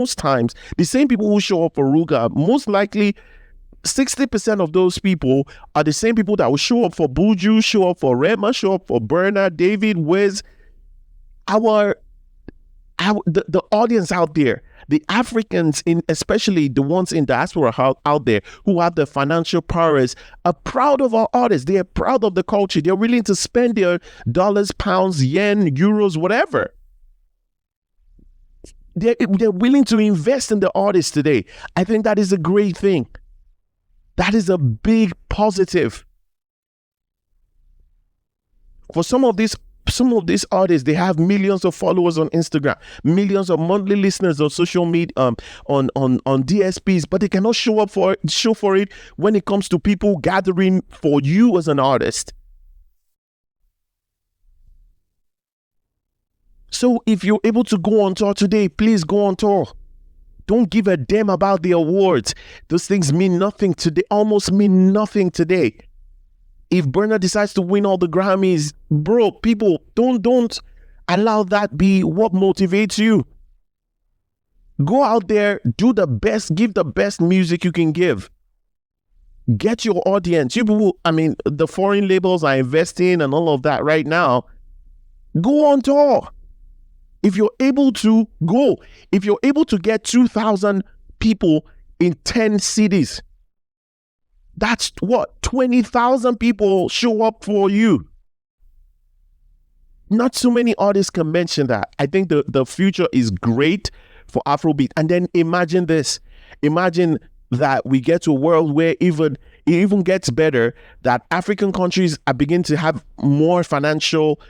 most times, the same people who show up for Ruga, most likely 60% of those people are the same people that will show up for Buju, show up for Rema, show up for Bernard, David, Wiz. The audience out there, the Africans, in especially the ones in diaspora out there who have the financial prowess, are proud of our artists. They are proud of the culture. They're willing to spend their dollars, pounds, yen, euros, whatever. They're willing to invest in the artists today. I think that is a great thing. That is a big positive. For some of these artists, they have millions of followers on Instagram, millions of monthly listeners on social media, on DSPs, but they cannot show for it when it comes to people gathering for you as an artist. So if you're able to go on tour today, please go on tour. Don't give a damn about the awards. Those things mean nothing today, almost mean nothing today. If Bernard decides to win all the Grammys, bro, people, don't allow that be what motivates you. Go out there, do the best, give the best music you can give. Get your audience. You people, the foreign labels are investing and all of that right now. Go on tour. If you're able to go, if you're able to get 2,000 people in 10 cities, that's what? 20,000 people show up for you. Not so many artists can mention that. I think the future is great for Afrobeat. And then imagine this. Imagine that we get to a world where it even gets better, that African countries are beginning to have more financial,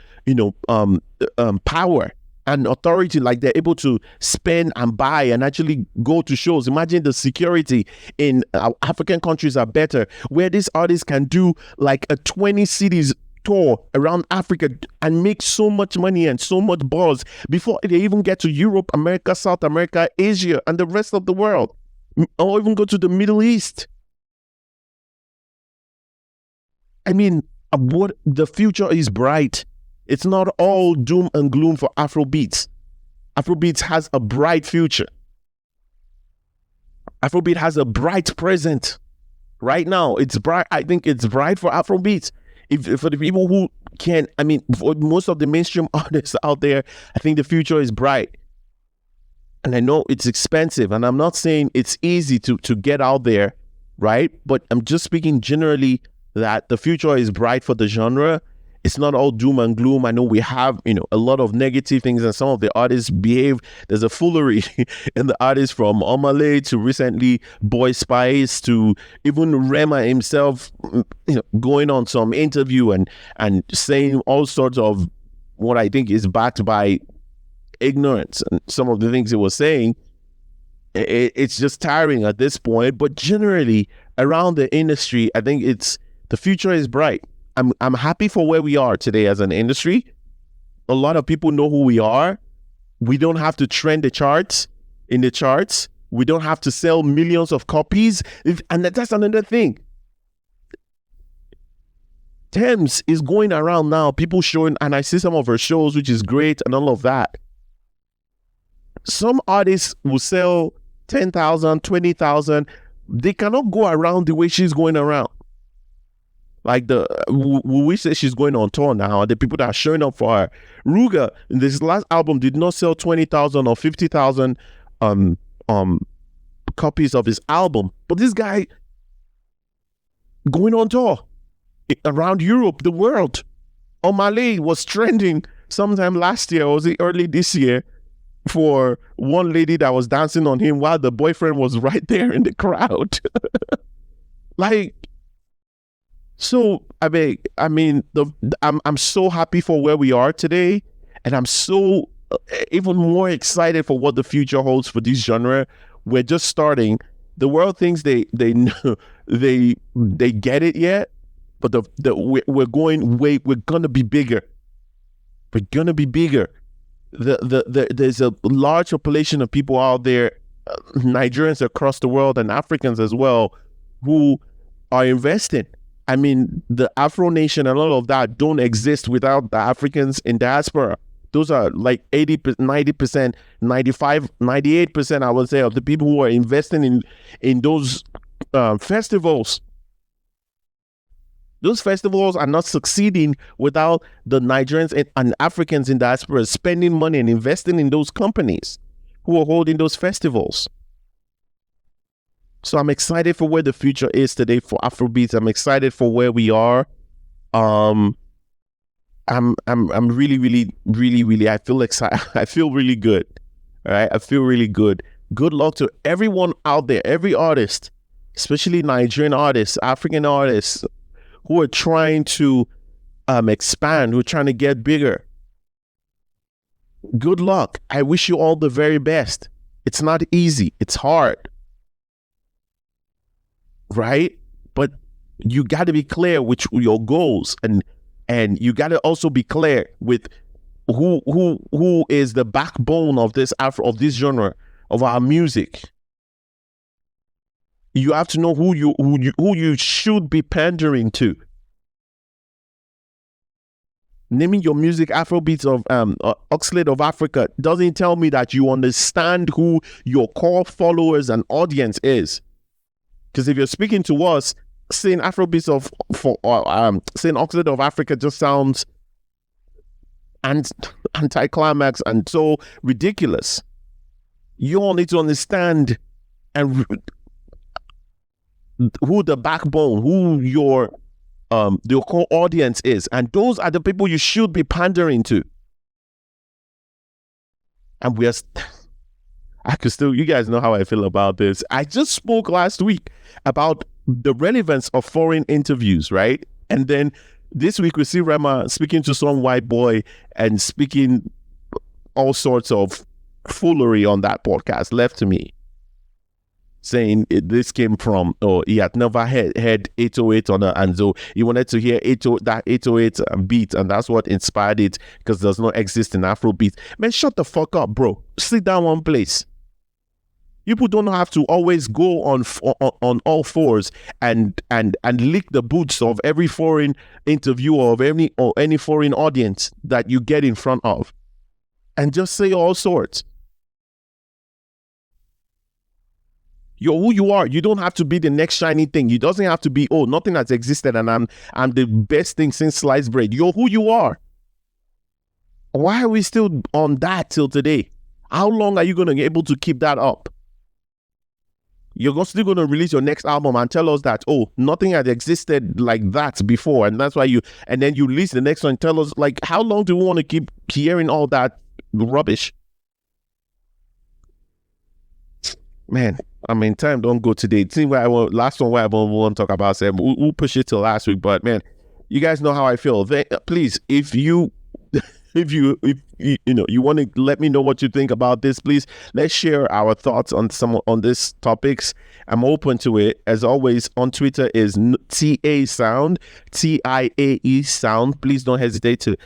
power and authority, like they're able to spend and buy and actually go to shows. Imagine the security in African countries are better, where these artists can do like a 20 cities tour around Africa and make so much money and so much buzz before they even get to Europe, America, South America, Asia, and the rest of the world, or even go to the Middle East. What the future is bright. It's not all doom and gloom for Afrobeats. Afrobeats has a bright future. Afrobeat has a bright present. Right now, it's bright. I think it's bright for Afrobeats. For the people who can, for most of the mainstream artists out there, I think the future is bright. And I know it's expensive, and I'm not saying it's easy to get out there, right? But I'm just speaking generally that the future is bright for the genre. It's not all doom and gloom. I know we have, a lot of negative things, and some of the artists behave. There's a foolery in the artists, from Omale to recently Boy Spice to even Rema himself, going on some interview and saying all sorts of what I think is backed by ignorance. And some of the things he was saying, it's just tiring at this point. But generally around the industry, I think the future is bright. I'm happy for where we are today as an industry. A lot of people know who we are. We don't have to trend in the charts. We don't have to sell millions of copies. And that's another thing. Thames is going around now, people showing, and I see some of her shows, which is great and all of that. Some artists will sell 10,000, 20,000. They cannot go around the way she's going around. Like we say she's going on tour now, the people that are showing up for her. Ruga, this last album, did not sell 20,000 or 50,000 copies of his album. But this guy going on tour around Europe, the world. Omale was trending sometime last year, or was it early this year, for one lady that was dancing on him while the boyfriend was right there in the crowd. So I'm so happy for where we are today, and I'm so even more excited for what the future holds for this genre. We're just starting. The world thinks they know, they get it yet, but we're gonna be bigger. We're gonna be bigger. There's a large population of people out there, Nigerians across the world and Africans as well, who are investing. The Afro Nation and all of that don't exist without the Africans in diaspora. Those are like 80, 90%, 95, 98%, I would say, of the people who are investing in those festivals. Those festivals are not succeeding without the Nigerians and Africans in diaspora spending money and investing in those companies who are holding those festivals. So I'm excited for where the future is today for Afrobeats. I'm excited for where we are. I'm really, really, really, really, I feel excited. I feel really good. All right. I feel really good. Good luck to everyone out there, every artist, especially Nigerian artists, African artists who are trying to expand, who are trying to get bigger. Good luck. I wish you all the very best. It's not easy. It's hard. Right? But you got to be clear with your goals, and you got to also be clear with who is the backbone of this this genre of our music. You have to know who you should be pandering to. Naming your music Afrobeats of Oxlade of Africa doesn't tell me that you understand who your core followers and audience is. Because if you're speaking to us, saying Afrobeats saying Oxlade of Africa just sounds anticlimax and so ridiculous. You all need to understand and who the backbone, who your core audience is, and those are the people you should be pandering to. And you guys know how I feel about this. I just spoke last week about the relevance of foreign interviews, right? And then this week we see Rema speaking to some white boy and speaking all sorts of foolery on that podcast, Left to Me, saying this came from, he had never heard 808 on it, and so he wanted to hear that 808 beat, and that's what inspired it, because it does not exist in Afrobeat. Man, shut the fuck up, bro. Sit down one place. People don't have to always go on all fours and lick the boots of every foreign interviewer or any foreign audience that you get in front of, and just say all sorts. You're who you are. You don't have to be the next shiny thing. You doesn't have to be, nothing has existed and I'm the best thing since sliced bread. You're who you are. Why are we still on that till today? How long are you going to be able to keep that up? You're still going to release your next album and tell us that, nothing had existed like that before. And that's why and then you release the next one and tell us, like, how long do we want to keep hearing all that rubbish? Man, I mean, time don't go today. It seems last one where I want to talk about, we'll push it till last week. But man, you guys know how I feel. Please, if you want to let me know what you think about this, please let's share our thoughts on these topics. I'm open to it. As always, on Twitter is TA Sound, TIAE Sound. Please don't hesitate to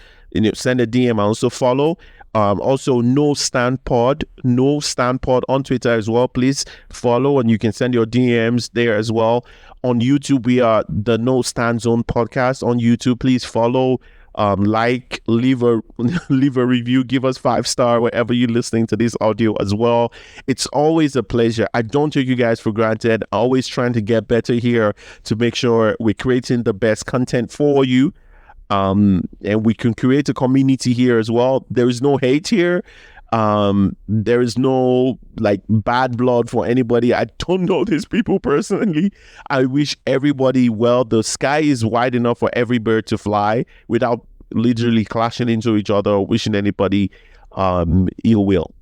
send a DM and also follow. Also, No Stand Pod on Twitter as well. Please follow, and you can send your DMs there as well. On YouTube, we are the No Stand Zone podcast on YouTube. Please follow, leave a review, give us 5-star wherever you're listening to this audio as well. It's always a pleasure. I don't take you guys for granted. Always trying to get better here to make sure we're creating the best content for you. And we can create a community here as well. There is no hate here. There is no bad blood for anybody. I don't know these people personally. I wish everybody well. The sky is wide enough for every bird to fly without literally clashing into each other or wishing anybody ill will.